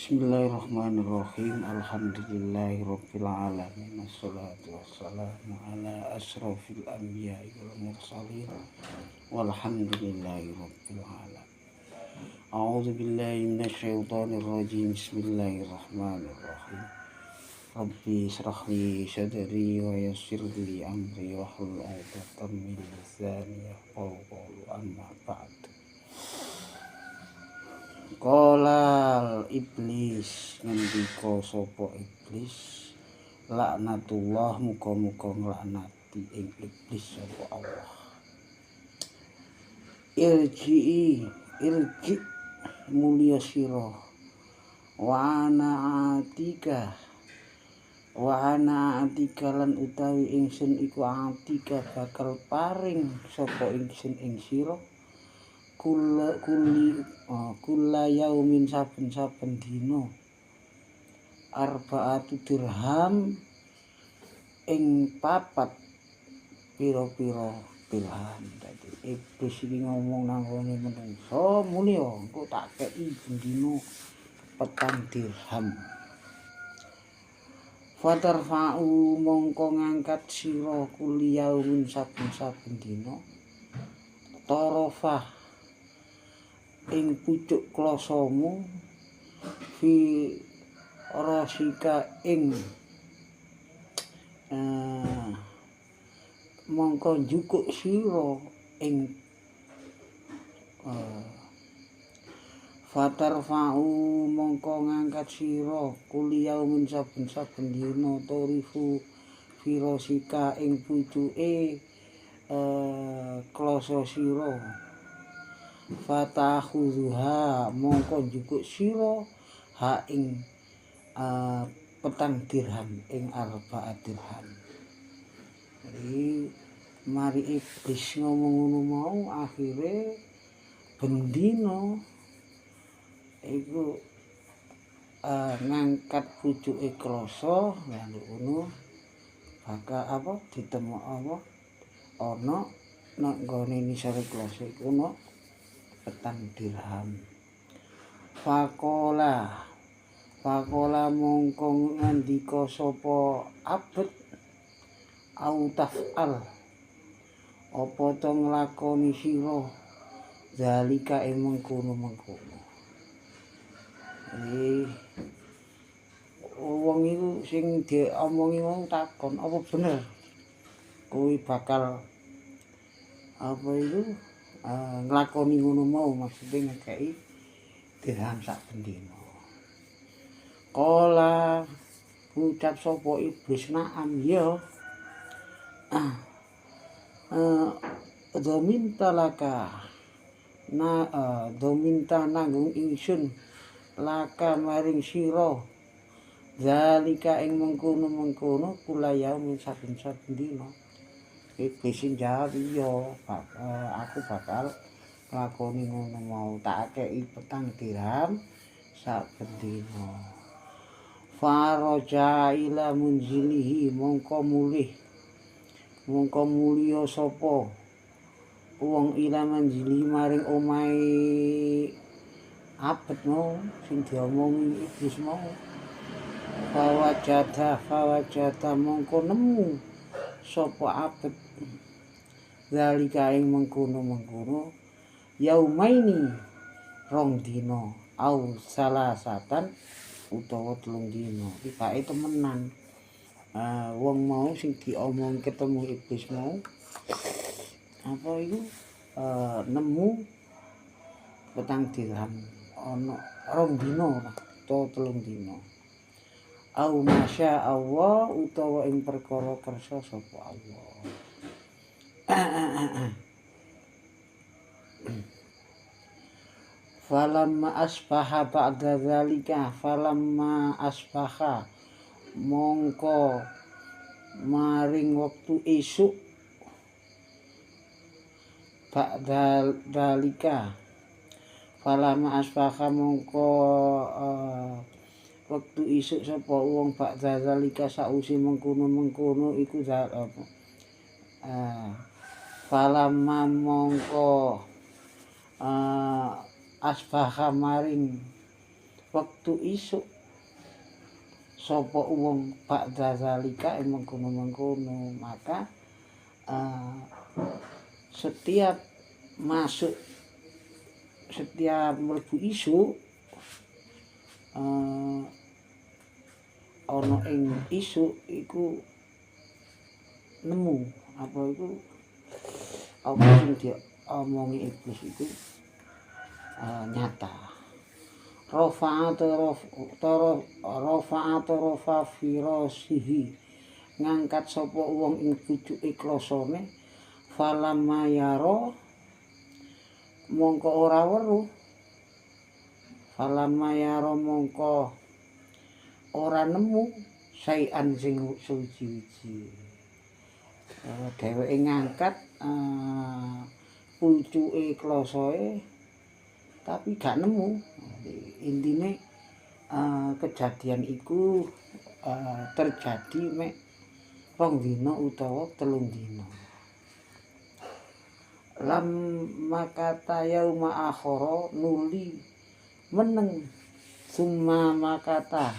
Bismillahirrahmanirrahim. Alhamdulillahirabbil alamin. Wassalatu wassalamu ala asrofil anbiya'i wal mursalin. Walhamdulillahirabbil alamin. A'udzu billahi minasyaitonir rajim. Bismillahirrahmanirrahim. Rabbi israh li sadri wa yassir li amri wahlul 'uqdatam min lisani yafqahu qawli. Amma ba'd. Qolal iblis, ngendika sapa iblis, laknatullah, muga-muga nglaknati ing iblis sapa Allah. Irji mulya sira wa ana atika lan utawi ingsun iku atika bakal paring sapa ingsun ing sira kula yaumin saben-saben dina arba'atu dirham ing papat pira-pira dirham. Dadi iblis iki ngomong nang ngene menungso mulya engko tak kei dina 4 dirham. Fatarfa'u mongko ngangkat sira kuliyaumin saben-saben dina tarafah ing pucuk klasamu fi rasika ing mongko njukuk sira ing fatarfa'u mongko ngangkat sira kuliyaumin saben-saben dina tarifu fi rasika ing pucuke klasa sira fatakhudhuha mongko njukuk sira ha ing 4 dirham ing arba'at dirham. Jadi mari iblis ngomong ngono mau akhire bendina iku ngangkat pucuke klasa lalu ngono bakal ditemok ana nek nggone nisare klasa iku ana 4 dirham. Faqala mongko ngandika sapa abet au taf'al apa to nglakoni sira zalika ing mengkono-mengkono. Wong iku sing diomongi mau takon apa bener kuwi bakal nglakoni ngono mau, maksude ngekeki dirham saben dina. Kala ngucap sapa iblis na'am ya. Dominta nanggung ingsun laka maring sira zalika ing mengkono-mengkono kulayaum saben-saben dina. Iblis jawab iya, aku bakal nglakoni ngono mau, tak kei 4 dirham saben dina. Faraja ila munzilihi mongko mulya sapa wong ila manzili maring omahe abet mau sing diomongi iblis mau. Fawajada mongko nemu sapa abet zalika ing mengkono-mengkono yaumaini 2 dina au salasatan utawa 3 dina. Tibake temenan wong mau sing diomong ketemu iblis mau nemu 4 dirham ana 2 dina utawa 3 dina. Au masya Allah utawa ing perkara kersa sapa Allah. Falamma asbaha ba'da zalika mongko maring wektu esuk ba'da zalika falamma asbaha mongko wektu esuk sapa wong ba'da zalika sausi mengkono-mengkono iku falamma mongko asbaha maring wektu isuk sapa wong ba'da zalika mengkono-mengkono maka setiap mlebu isuk ana ing isuk iku nemu apa sing diomongi iblis iku nyata. Rafa firasihi ngangkat sapa wong ing pucuke klasane falamayaro mongko ora weruh mongko ora nemu sayan sing suci-suci. Dheweke ngangkat pucuke klasae tapi gak nemu. Intine kejadian iku terjadi mek 2 dina utawa 3 dina. Lam makata yauma akhara nuli meneng summa makata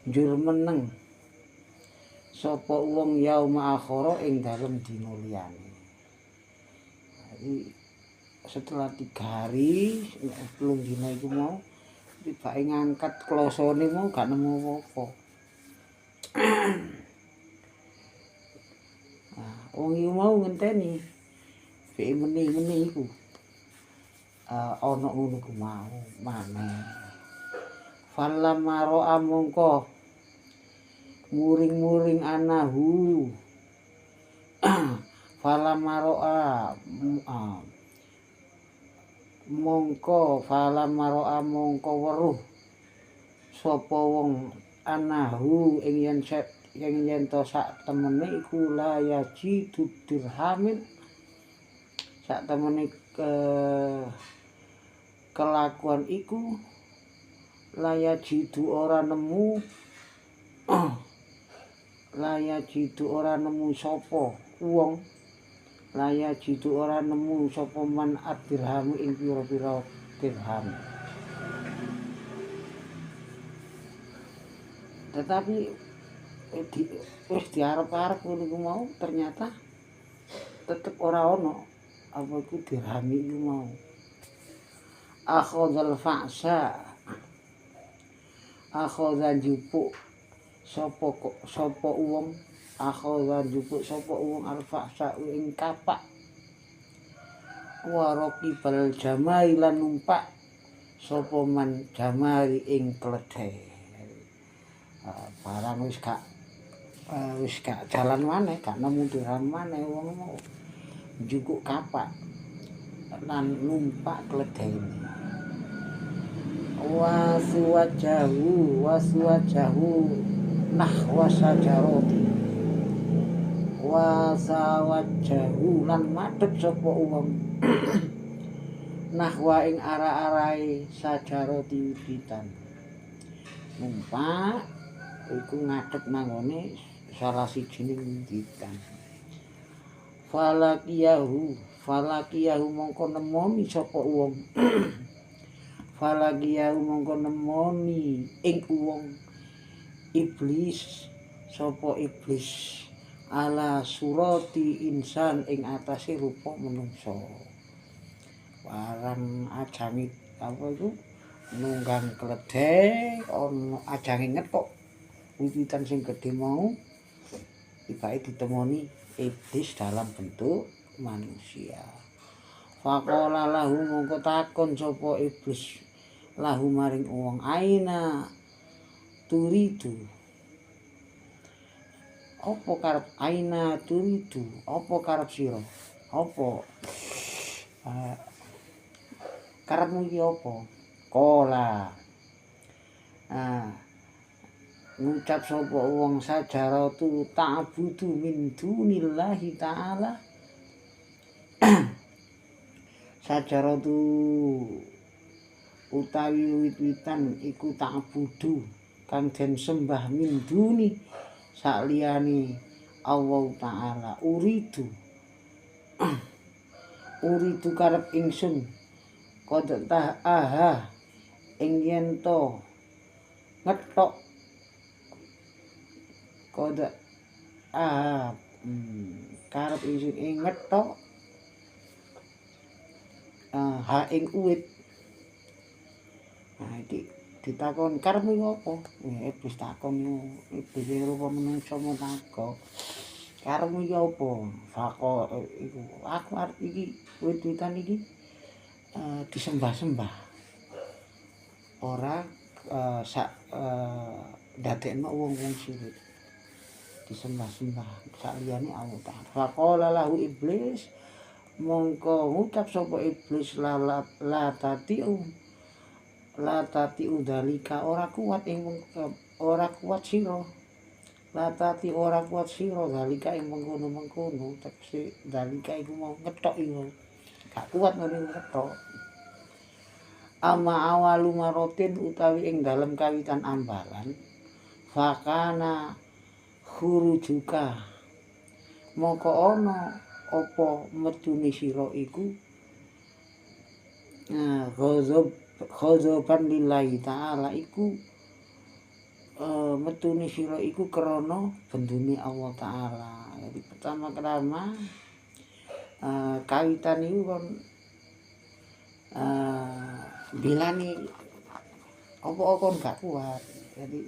njur meneng sapa wong yauma akhara ing dalem dina liyane. Jadi setelah 3 hari 3 dina iku mau tibake ngangkat klasane mau gak nemu apa-apa. Wong iku mau ngenteni dhek meni-meni iku ana ngono ku mau maneh. Falamma ra'a mongko muring-muring anahu falamma ra'a mongko weruh sapa wong anahu ing yen to sak temene iku layaji dirhamin sak temene kelakuan iku layajidu ora nemu sapa wong layajidu ora nemu sapa man adirham ing pira-pira dirham. Tetapi wis diarep-arep ngono iku mau ternyata tetep ora ana apa iku dirham iku mau. Akhadzal fa'sa akhadza njupuk sapa wong al-fa'sa ing kapak waraki bal jamai lan numpak sapa man jamari ing kledhe. Barang wis gak jalan maneh gak nemu dirham maneh wong mau njukuk kapak lan numpak kledhene. Waswajahu nahwa sajaroti wasawajahu lan madhep sapa wong nahwa ing arah-arahe sajaroti wiwitan numpak iku ngadhep nanggone salah sijining wiwitan. Falakiyahu mongko nemoni sapa wong mongko nemoni ing wong iblis sapa iblis ala surati insan ing atase rupa manungsa. Barang ajange apa iku nunggang kledhe ana ajange ngethuk wiwitan sing gedhe mau tibake ditemoni iblis dalam bentuk manusia. Faqala lahu mongko takon sapa iblis lahu maring wong aina turidu apa karep aina turidu apa karep sira apa karepmu iki apa kola ngucap sapa wong sajaratu ta'budu min dunillahi ta'ala sajaratu utawi wit-witan iku ta'budu kang den sembah min duni saliyane Allah taala uridu karep ingsun qad aha ing yen to ngethok koda karep ing ngethok ha ing uwit. Nah iki ditakon karepmu iku apa? Iblis takon iblis rupa menungso mutaga. Karepmu iki apa? Fako iku aku arep iki wit-witan iki disembah-sembah. Ora sak ndadekno wong-wong sirik. Disembah-sembah saliyane Allah Ta'ala. Faqala lahu iblis mongko ngucap sapa iblis la tatiu dalika ora kuat sira. Latati ora kuat sira dalika ing mengkono-mengkono tekse dalika iku mau ngetok iku. Gak kuat ngene ngetok. Ama awalu marotin utawi ing dalem kawitan ambalan fakana khurujuka moko ana apa metune sira iku ghadzaban lillahi ta'ala iku metune sira iku krana bendune Allah Ta'ala. Jadi pertama-tama kawitan iku kon bilani apa kon gak kuat. Jadi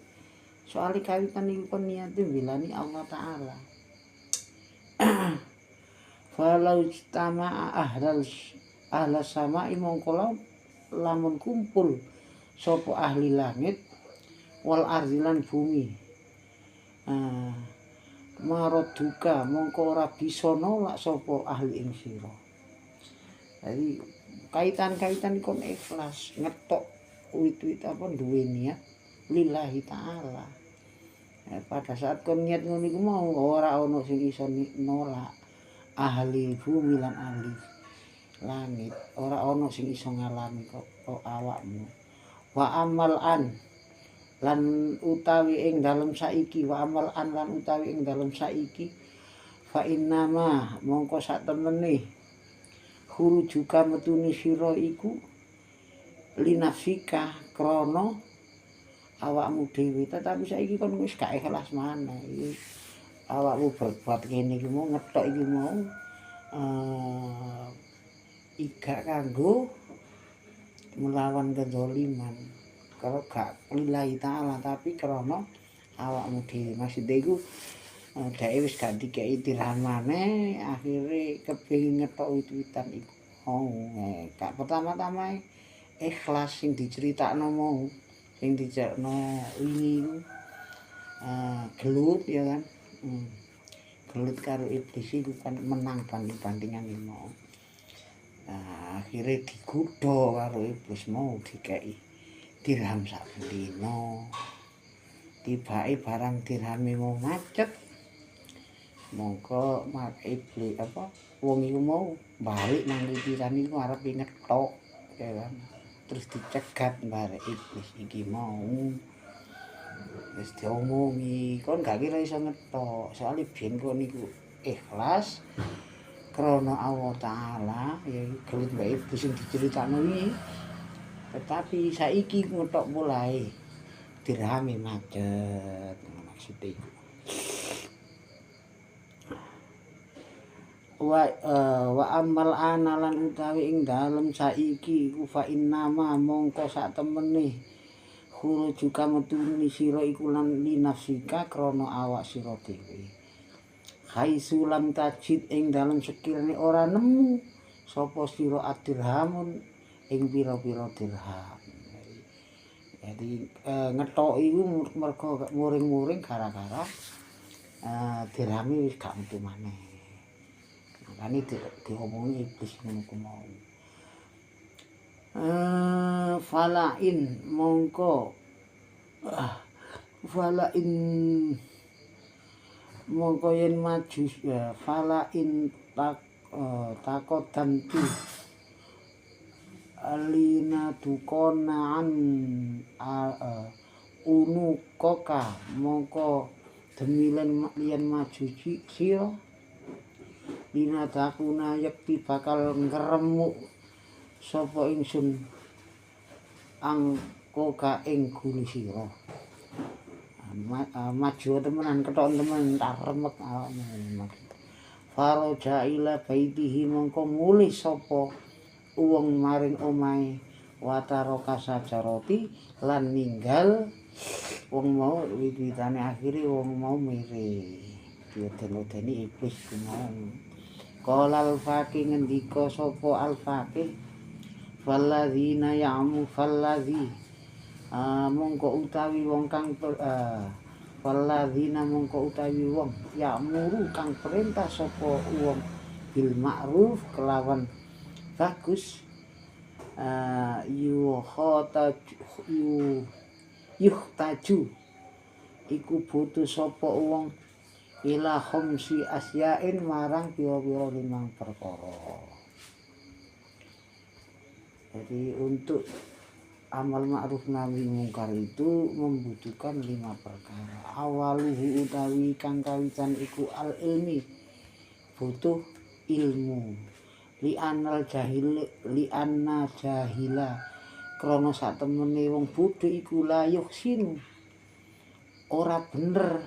soal kawitan iku kon niate bilani Allah Ta'ala. Falau istama ahlas sama mongko lamun kumpul sapa ahli langit wal ardilan bumi. Maroduka mongko ora bisa nolak sapa ahli ing sira. Jadi kaitan-kaitan kon ikhlas ngetok wit-wit apa duwe niat lillahi ta'ala. Pada saat kon niat ngono iku mau ora ana sing iso nolak ahli bumi lan ahli langit. Ora ana sing iso ngalami kok awakmu. Wa amal an lan utawi ing dalem saiki wa amal an lan utawi ing dalem saiki fa innama mongko sak temene khurujuka metune sira iku linafsika krana awakmu dhewe tetapi saiki kon wis gak ikhlas maneh iki awakmu berbuat kene iki mau ngetok iki mau iga kanggo melawan kezaliman kalau gak lillahi ta'ala tapi krana awakmu dhewe maksud iku dhek wis gak dikeki dirham maneh akhire kepengin ngetok wit-witan iku. Gak pertama-tama ikhlas sing diceritakno mau sing dijakno wingi iku gelut ya kan. Gelut karo iblis iku kan menang banding-bandingan iki mau. Akhire digodha karo iblis mau dikeki dirham sak dina. Tibake barang dirhame mau macet mongko mak iblis apa wong iku mau balik nang pikiran iku arep ngetok ya kan terus dicegat barek iblis iki mau wis diomongi kon gak kira iso ngetok soalnya ben kon niku ikhlas krana Allah Ta'ala ya gelut wae iblis sing diceritakno iki tetapi saiki ngetok mulai dirhame macet maksud iku. Wa amal analan utawi ing dalem saiki iku fa innama mongko sak temene khurujuka metune sira iku lan linafsika krana awak sira dhewe. Haisulam tajid ing dalem sekirane ora nemu sapa sira adirhamun ing pira-pira dirham. Jadi ngetok iku mergo muring-muring gara-gara dirhame wis gak metu maneh. Makane diomongi iblis ngono ku mau. Falain mongko falain mongko yen maju falain takodam tu alina dukonaan unu koka mongko demilen yen maju sira dina takuna yakti bakal ngremuk sapa ingsun angkoka ing gulu sira. Maju temenan ketok temen tak remek awakmu. Faraja ila baitihi mongko mulih sapa wong maring omahe wataraka sajaroti lan ninggal wong mau wiwitane akhire wong mau mire diodeni iblis kumau. Qala al-faqih ngendika sapa al-faqih falladzina ya'mu mongko utawi wong kang walladzina mongko utawi wong ya'muru kang perintah sapa wong bil ma'ruf kelawan bagus yuhtaju iku butuh sapa wong ila khamsi asyain marang pira-pira 5 perkara. Jadi untuk amal ma'ruf nahi mungkar itu membutuhkan 5 perkara. Awaluhu utawi kang kawitan iku al ilmi, butuh ilmu. Li'anna jahila krana sak temene wong bodho iku la yuhsinu ora bener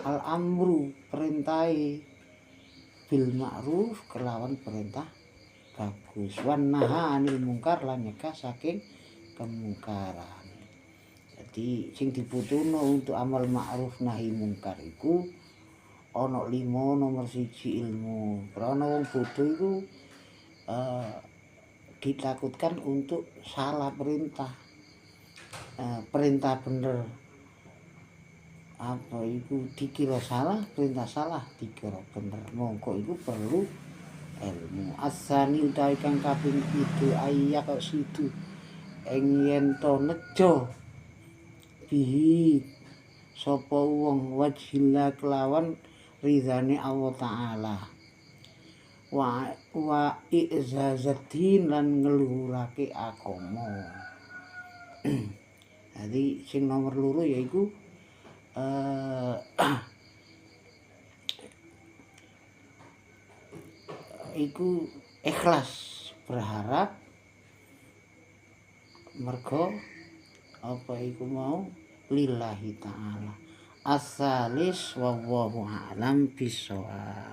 al amru perintahe bil ma'ruf kelawan perintah bagus wan naha anil mungkar lan nyegah saking kemungkaran. Jadi sing dibutuhno untuk amal ma'ruf nahi mungkar iku ana 5. Nomor 1 ilmu. Karena wong bodho iku ditakutkan untuk salah perintah. Perintah bener apa iku dikira salah, perintah salah dikira bener. Mongko iku perlu ilmu. Asani utawi kang kaping 7 ayak situ ing yen to nejo bihi sapa wong wajhillah kelawan ridhane Allah taala wa i'zazatin lan ngeluhurake agama. Jadi sing nomor 2 yaiku iku ikhlas berharap mergo apa iku mau lillahi ta'ala. As-salis wallahu a'lam bishawab.